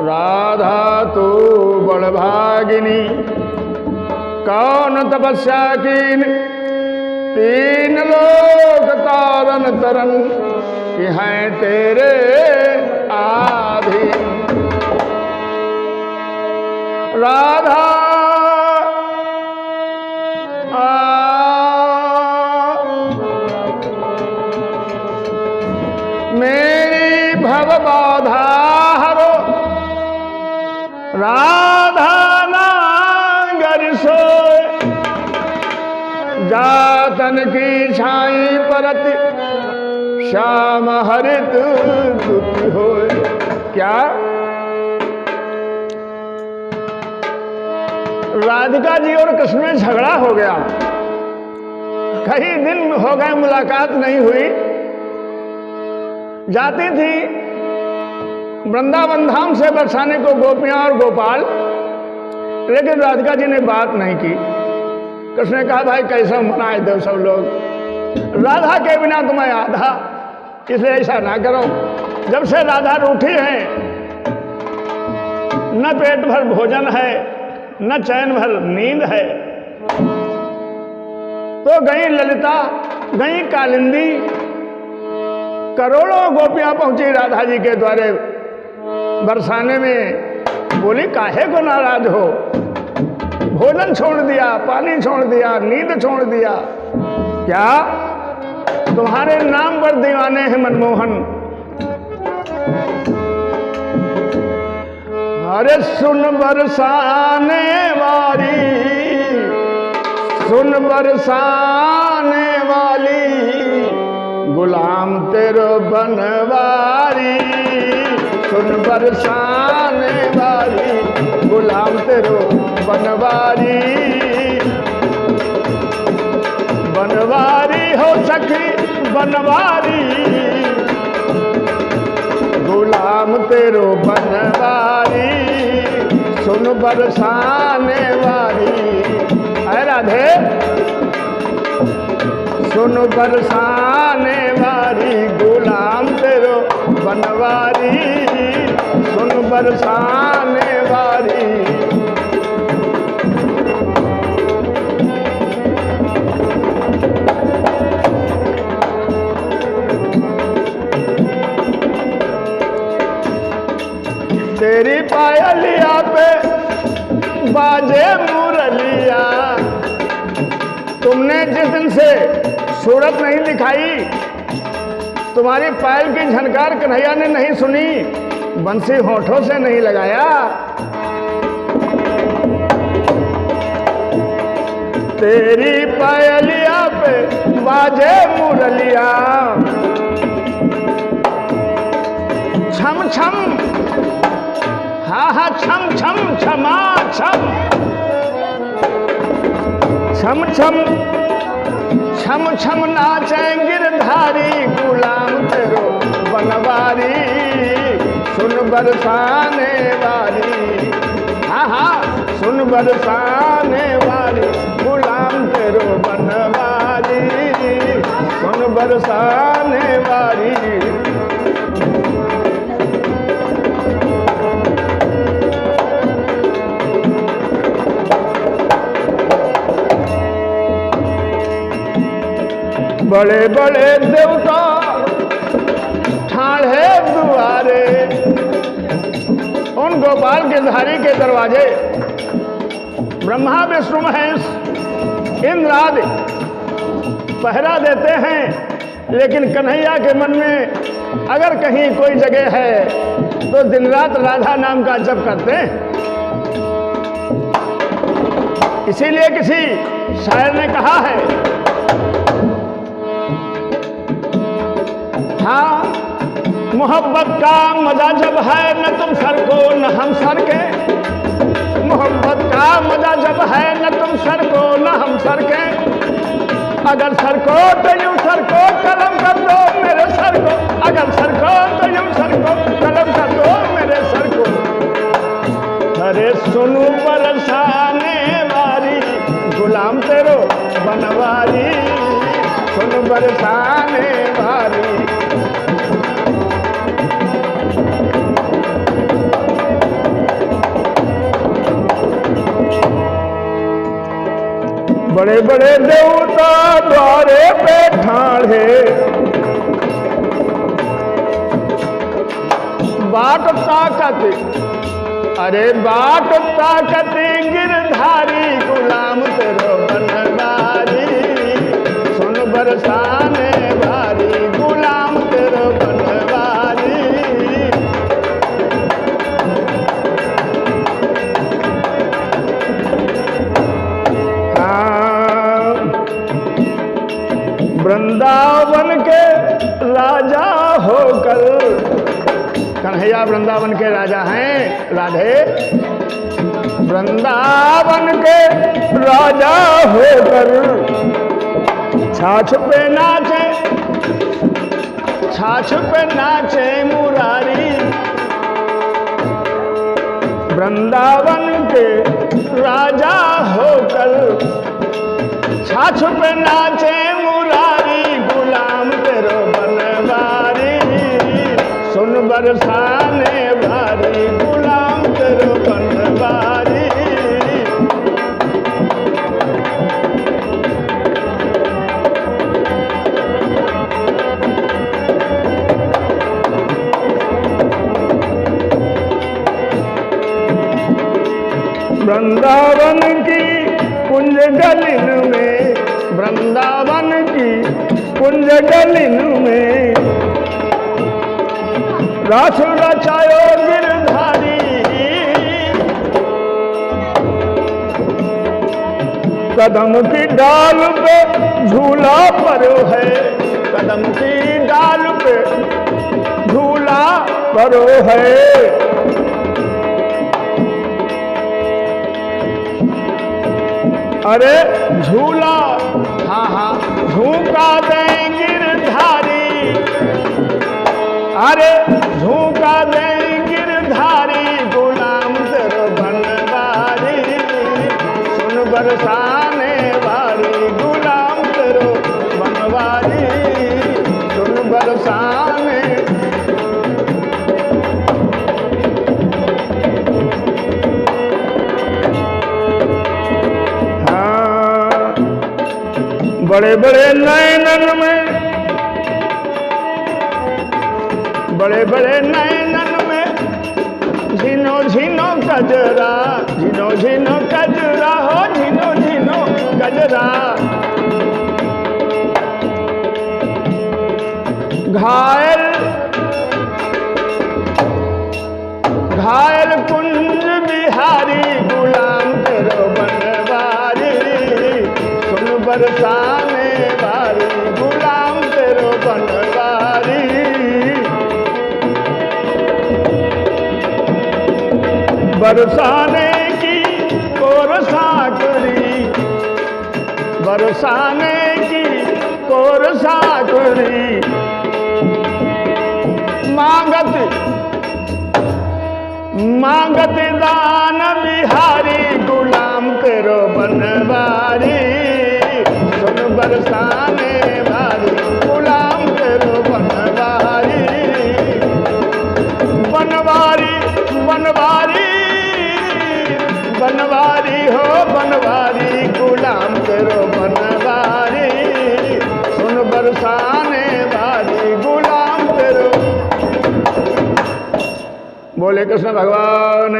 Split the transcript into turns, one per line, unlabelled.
राधा तू बड़भागिनी, कौन तपस्या कीन, तीन लोक तारन तरन, कि हैं तेरे आधीन। राधा मेरी भव बाधा हरो, राधा नांगर सोए, जातन की छाई परत, श्याम हरित दुखी होए। क्या राधिका जी और कृष्ण में झगड़ा हो गया, कई दिन हो गए मुलाकात नहीं हुई। जाती थी वृंदावन धाम से बरसाने को गोपियां और गोपाल, लेकिन राधिका जी ने बात नहीं की। कृष्ण ने कहा भाई कैसा मनाए दो सब लोग, राधा के बिना तुम्हें आधा, इसलिए ऐसा ना करो। जब से राधा रूठी है, न पेट भर भोजन है, न चैन भर नींद है। तो गई ललिता, गई कालिंदी, करोड़ों गोपियां पहुंची राधा जी के द्वारे बरसाने में। बोली काहे को नाराज हो, भोजन छोड़ दिया, पानी छोड़ दिया, नींद छोड़ दिया, क्या तुम्हारे नाम पर दीवाने हैं मनमोहन। अरे सुन बरसाने वाली, सुन बरसाने वाली, गुलाम तेरो बनवारी। सुन बरसाने वाली, गुलाम तेरो बनवारी। बनवारी हो सखी बनवारी, गुलाम तेरो बनवारी। सुन बरसाने वाली, है राधे, सुन बरसाने वाली, गुलाम तेरो बनवारी। सुन बरसाने वाली, तेरी पायलिया पे बाजे मुरलिया। तुमने जिस दिन से सूरत नहीं दिखाई, तुम्हारी पायल की झनकार कन्हैया ने नहीं सुनी, बंसी होठों से नहीं लगाया। तेरी पायलिया पे बाजे मुरलिया, छम छम, हा हा छम छम, छमा छम, छम छम, छम छम नाचे गिरधारी, गुलाम तेरो बनवारी। सुन बरसाने वाली, हाँ हाँ सुन बरसाने वाली, गुलाम तेरो बनवारी। सुन बरसाने वाली, बड़े बड़े देवता ठाढ़े दुआरे, उन गोपाल के धारी के दरवाजे ब्रह्मा विष्णु महेश इंद्र आदि पहरा देते हैं। लेकिन कन्हैया के मन में अगर कहीं कोई जगह है तो दिन रात राधा नाम का जप करते हैं। इसीलिए किसी शायर ने कहा है, हाँ मोहब्बत का मजा जब है न तुम सर को न हम सर के। मोहब्बत का मजा जब है न तुम सर को न हम सर के। अगर सर को तो यूं सर को कलम कर दो मेरे सर को। अगर सर को तो यूं सर को कलम कर दो मेरे सर को। अरे सुनू बरसाने वाली, गुलाम तेरो बनवारी। सुन बरसाने वाली, बड़े बड़े देवता द्वारे पे ठाड़े, बाट ताकत, अरे बाट ताकत गिरधारी, गुलाम तेरो बनवारी, सुन बरसाने भारी, गुलाम तेरो बनवारी। हाँ, वृंदावन के राजा होकर, कन्हैया वृंदावन के राजा हैं, राधे वृंदावन के राजा होकर, छाछ पे नाचे, छाछ पे नाचे मुरारी, वृंदावन के राजा होकर, छाछ पे नाचे मुरारी, गुलाम तेरो बनवारी, सुन बरसाने भारी, गुलाम तेरो बनवारी। वृंदावन की कुंज गलिन में, वृंदावन की कुंज गलिन में, रास रचायो गिरधारी, कदम की डाल पे झूला परो है, कदम की डाल पे झूला परो है, अरे झूला, हाँ हाँ झूका दे गिरधारी, अरे झूका दे गिरधारी, गुलाम तेरो बनवारी, सुन बरसाने वारी, गुलाम तेरो बनवारी, सुन बरसाने। हाँ, बड़े बड़े नैनन में, बड़े बड़े नैनन में, झीनो झीनो गजरा, झीनो झीनो गजरा हो, झीनो झीनो गजरा, घायल घायल कुंज बिहारी, गुलाम तेरो बनवारी, सुन बरसाने वारी, गुलाम तेरो बनवारी। बरसाने की कोर साकरी, बरसाने की कोर साकरी, मांगत मांगत दान बिहारी, गुलाम तेरो बनवारी, सुन बरसाने वारी, गुलाम तेरो बनवारी, बनवारी बनवारी बनवारी हो बनवारी, गुलाम तेरो बनवारी, सुन बरसाने वारी, गुलाम तेरो। बोले कृष्ण भगवान।